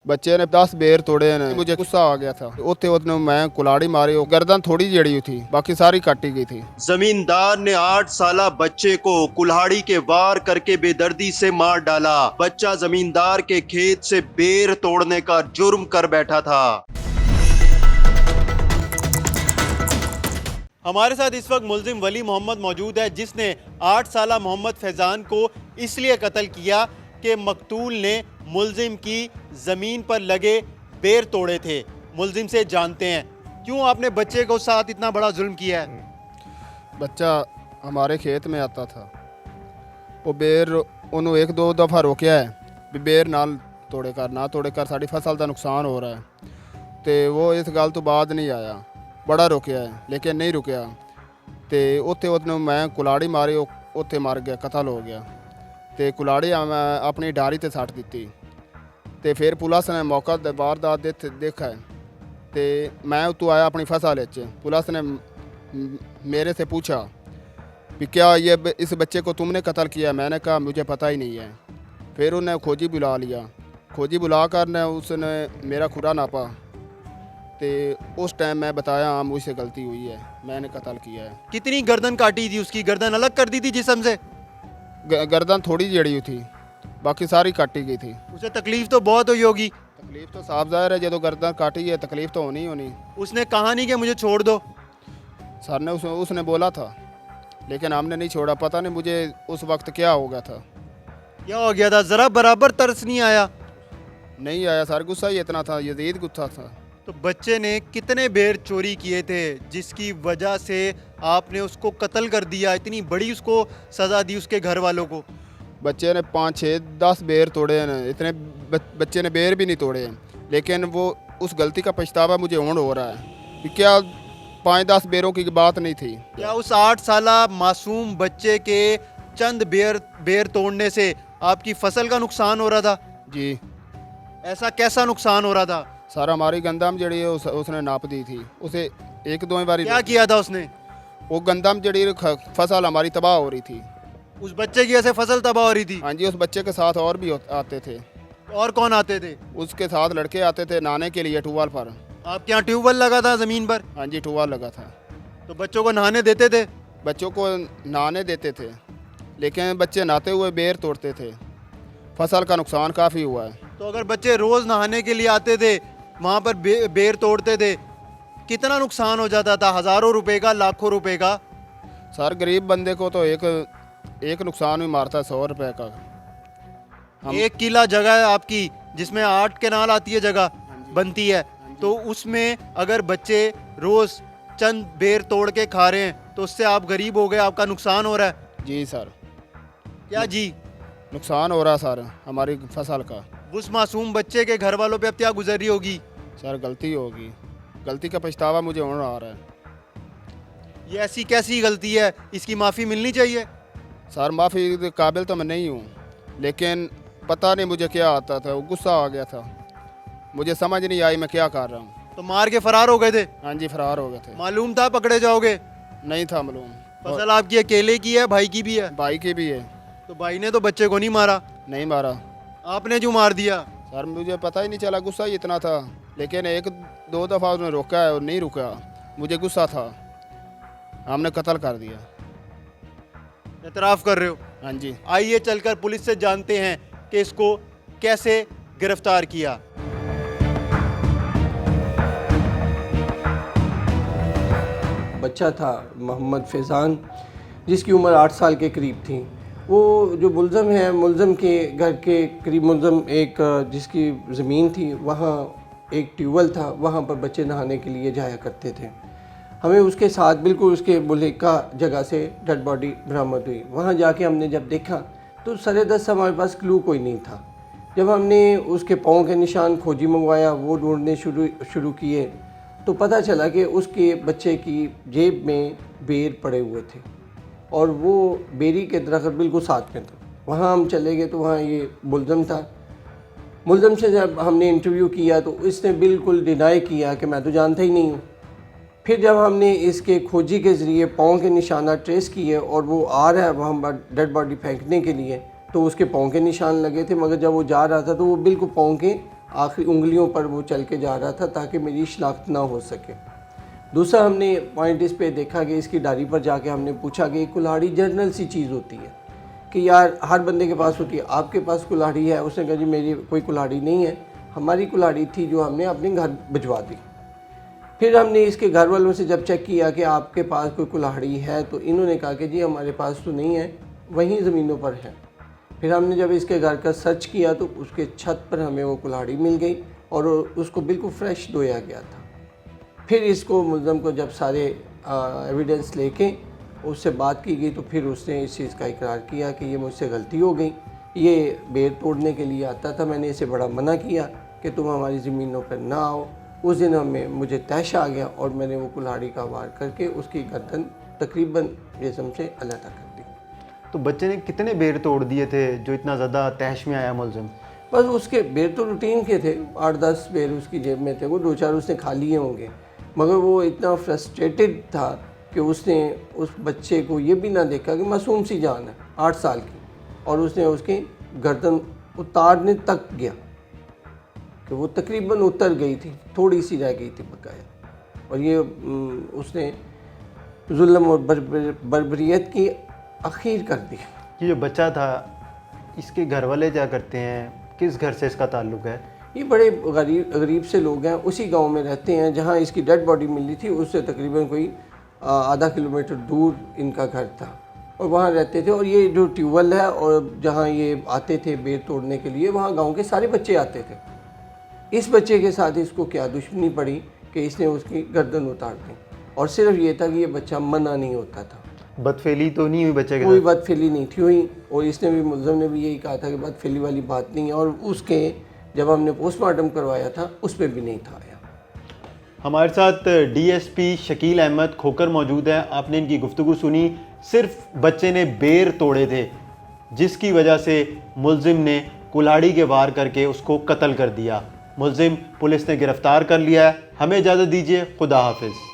बच्चे ने 10 बेर तोड़े ने, मुझे गुस्सा आ गया था। उत्थे उसने मैं कुलाड़ी मारी, वो गर्दन थोड़ी जड़ी थी, बाकी सारी काटी गई थी। जमींदार ने 8 साला बच्चे को कुल्हाड़ी के वार करके बेदर्दी से मार डाला। बच्चा जमींदार के खेत से बेर तोड़ने का जुर्म कर बैठा था। हमारे साथ इस वक्त मुल्जिम वली मोहम्मद मौजूद है, जिसने 8 साला मोहम्मद फैजान को इसलिए कत्ल किया कि मकतूल ने मुल्जिम की ज़मीन पर लगे बेर तोड़े थे। मुल्जिम से जानते हैं क्यों आपने बच्चे को साथ इतना बड़ा जुल्म किया है। बच्चा हमारे खेत में आता था, वो बेर उन्होंने 1-2 दफ़ा रोकया है भी बेर ना तोड़े कर साड़ी फसल का नुकसान हो रहा है। तो वो इस गल तो बाद नहीं आया, बड़ा रोकया है लेकिन नहीं रुकया। तो उत्थे उसने मैं कुलाड़ी मारी, उत्थे मर गया, कतल हो गया। तो कुलाड़ी मैं अपनी डारी ते सट दी। तो फिर पुलिस ने मौका वारदात देखा है, तो मैं उतों आया अपनी फसल च। पुलिस ने मेरे से पूछा कि क्या ये इस बच्चे को तुमने कत्ल किया? मैंने कहा मुझे पता ही नहीं है। फिर उन्हें खोजी बुला लिया, खोजी बुला कर ने उसने मेरा खुरा नापा। तो उस टाइम मैं बताया हाँ मुझसे गलती हुई है, मैंने कत्ल किया है। कितनी गर्दन काटी थी उसकी? गर्दन अलग कर दी थी जिस्म से? गर्दन थोड़ी जड़ी हुई थी, बाकी सारी काटी गई थी। उसे तकलीफ तो बहुत हुई होगी। तकलीफ तो साफ ज़ाहिर है, जो गर्दन काटी है तकलीफ तो होनी ही होनी। उसने कहा नहीं कि मुझे छोड़ दो? सर ने उसने बोला था, लेकिन हमने नहीं छोड़ा। पता नहीं मुझे उस वक्त क्या हो गया था। क्या हो गया था? ज़रा बराबर तरस नहीं आया? नहीं आया सर, गुस्सा ही इतना था, यजीद गुस्सा था। तो बच्चे ने कितने बेर चोरी किए थे जिसकी वजह से आपने उसको कत्ल कर दिया? इतनी बड़ी उसको सज़ा दी उसके घर वालों को। बच्चे ने 5-6-10 बेर तोड़े हैं, इतने बच्चे ने बेर भी नहीं तोड़े हैं, लेकिन वो उस गलती का पछतावा मुझे होंड हो रहा है कि क्या 5-10 बेरों की बात नहीं थी। क्या उस 8 साला मासूम बच्चे के चंद बेर तोड़ने से आपकी फसल का नुकसान हो रहा था? जी ऐसा कैसा नुकसान हो रहा था? सर हमारी गंदम जड़ी है उसने नाप दी थी, उसे 1-2 बार क्या किया था उसने? वो गंदम जड़ी फसल हमारी तबाह हो रही थी। उस बच्चे की ऐसे फसल तबाह हो रही थी? हाँ जी, उस बच्चे के साथ और भी आते थे। और कौन आते थे? उसके साथ लड़के आते थे नहाने के लिए ट्यूबवेल पर। आपके यहाँ ट्यूबवेल लगा था ज़मीन पर? हाँ जी, ट्यूबवेल लगा था। तो बच्चों को नहाने देते थे? बच्चों को नहाने देते थे, लेकिन बच्चे नहाते हुए बेर तोड़ते थे। फसल का नुकसान काफ़ी हुआ है। तो अगर बच्चे रोज़ नहाने के लिए आते थे, वहाँ पर बेर तोड़ते थे, कितना नुकसान हो जाता था? हज़ारों रुपए का, लाखों रुपए का? सर गरीब बंदे को तो एक नुकसान भी मारता है 100 रुपये का। एक किला जगह है आपकी जिसमें 8 केनाल आती है, जगह बनती है, तो उसमें अगर बच्चे रोज़ चंद बेर तोड़ के खा रहे हैं तो उससे आप गरीब हो गए, आपका नुकसान हो रहा है। जी सर, क्या जी? नुकसान हो रहा है सर हमारी फसल का। उस मासूम बच्चे के घर वालों पे अब क्या गुजर रही होगी? सर गलती होगी, गलती का पछतावा मुझे होने आ रहा है। ये ऐसी कैसी गलती है? इसकी माफ़ी मिलनी चाहिए। सर माफ़ी के काबिल तो मैं नहीं हूँ, लेकिन पता नहीं मुझे क्या आता था, वो गुस्सा आ गया था, मुझे समझ नहीं आई मैं क्या कर रहा हूँ। तो मार के फरार हो गए थे? हाँ जी, फरार हो गए थे। मालूम था पकड़े जाओगे? नहीं था मालूम। फसल आपकी अकेले की है, भाई की भी है? भाई की भी है। तो भाई ने तो बच्चे को नहीं मारा, नहीं मारा आपने क्यों मार दिया? सर, मुझे पता ही नहीं चला, गुस्सा ही इतना था। लेकिन 1-2 दफ़ा उसने रोका है और नहीं रुका, मुझे गुस्सा था, हमने कत्ल कर दिया। एतराफ़ कर रहे हो? हाँ जी। आइए चलकर पुलिस से जानते हैं कि इसको कैसे गिरफ्तार किया। बच्चा था मोहम्मद फैज़ान, जिसकी उम्र 8 साल के करीब थी। वो जो मुल्ज़म है, मुल्ज़म के घर के करीब मुल्ज़म एक जिसकी ज़मीन थी, वहाँ एक ट्यूबवेल था, वहाँ पर बच्चे नहाने के लिए जाया करते थे। हमें उसके साथ बिल्कुल उसके मुल्हिका जगह से डेड बॉडी बरामद हुई। वहाँ जाके हमने जब देखा तो सरेदस्त हमारे पास क्लू कोई नहीं था। जब हमने उसके पाँव के निशान खोजी मंगवाया, वो ढूंढने शुरू किए, तो पता चला कि उसके बच्चे की जेब में बेर पड़े हुए थे और वो बेरी के दरख्त बिल्कुल साथ में था। वहाँ हम चले गए तो वहाँ ये मुल्ज़म था। मुल्ज़म से जब हमने इंटरव्यू किया तो इसने बिल्कुल डिनाई किया कि मैं तो जानता ही नहीं हूँ। फिर जब हमने इसके खोजी के ज़रिए पाँव के निशाना ट्रेस किए और वो आ रहा है वहाँ डेड बॉडी फेंकने के लिए, तो उसके पाँव के निशान लगे थे, मगर जब वो जा रहा था तो वो बिल्कुल पाँव के आखिरी उंगलियों पर वो चल के जा रहा था ताकि मेरी शिनाख्त ना हो सके। दूसरा हमने पॉइंट इस पे देखा कि इसकी डायरी पर जाके हमने पूछा कि कुल्हाड़ी जर्नल सी चीज़ होती है कि यार हर बंदे के पास होती है, आपके पास कुल्हाड़ी है? उसने कहा जी मेरी कोई कुल्हाड़ी नहीं है, हमारी कुल्हाड़ी थी जो हमने अपने घर भिजवा दी। फिर हमने इसके घर वालों से जब चेक किया कि आपके पास कोई कुल्हाड़ी है, तो इन्होंने कहा कि जी हमारे पास तो नहीं है, वहीं ज़मीनों पर है। फिर हमने जब इसके घर का सर्च किया तो उसके छत पर हमें वो कुल्हाड़ी मिल गई और उसको बिल्कुल फ्रेश धोया गया था। फिर इसको मुल्ज़म को जब सारे एविडेंस लेके उससे बात की गई तो फिर उसने इस चीज़ का इकरार किया कि ये मुझसे गलती हो गई, ये बेर तोड़ने के लिए आता था, मैंने इसे बड़ा मना किया कि तुम हमारी ज़मीनों पर ना आओ। उस दिन मुझे तैश आ गया और मैंने वो कुल्हाड़ी का वार करके उसकी गर्दन तकरीबन जिस्म से अलग कर दी। तो बच्चे ने कितने बेर तोड़ दिए थे जो इतना ज़्यादा तहश में आया मुलजिम? बस उसके बेर तो रूटीन के थे, 8-10 बेर उसकी जेब में थे, वो 2-4 उसने खा लिए होंगे, मगर वो इतना फ्रस्ट्रेटेड था कि उसने उस बच्चे को ये भी ना देखा कि मासूम सी जान है 8 साल की, और उसने उसकी गर्दन उतारने तक गया कि वो तकरीबन उतर गई थी, थोड़ी सी रह गई थी बकाया। और ये उसने जुल्म और बर्बरियत की आखिर कर दी। ये जो बच्चा था इसके घर वाले क्या करते हैं, किस घर से इसका ताल्लुक़ है? ये बड़े गरीब से लोग हैं, उसी गांव में रहते हैं जहां इसकी डेड बॉडी मिली थी, उससे तकरीबन कोई आधा किलोमीटर दूर इनका घर था और वहाँ रहते थे। और ये जो ट्यूबवेल है और जहाँ ये आते थे बेर तोड़ने के लिए, वहाँ गांव के सारे बच्चे आते थे। इस बच्चे के साथ इसको क्या दुश्मनी पड़ी कि इसने उसकी गर्दन उतार दी, और सिर्फ ये था कि ये बच्चा मना नहीं होता था। बदफेली तो नहीं हुई बच्चे के कोई साथ? बदफेली नहीं थी हुई, और इसने भी मुल्ज़म ने भी यही कहा था कि बदफेली वाली बात नहीं है, और उसके जब हमने पोस्टमार्टम करवाया था उस पर भी नहीं था आया। हमारे साथ डीएसपी शकील अहमद खोकर मौजूद है। आपने इनकी गुफ्तगू सुनी। सिर्फ बच्चे ने बेर तोड़े थे जिसकी वजह से मुलजिम ने कुल्हाड़ी के वार करके उसको कत्ल कर दिया। मुलजिम पुलिस ने गिरफ्तार कर लिया है। हमें इजाज़त दीजिए। खुदा हाफिज़।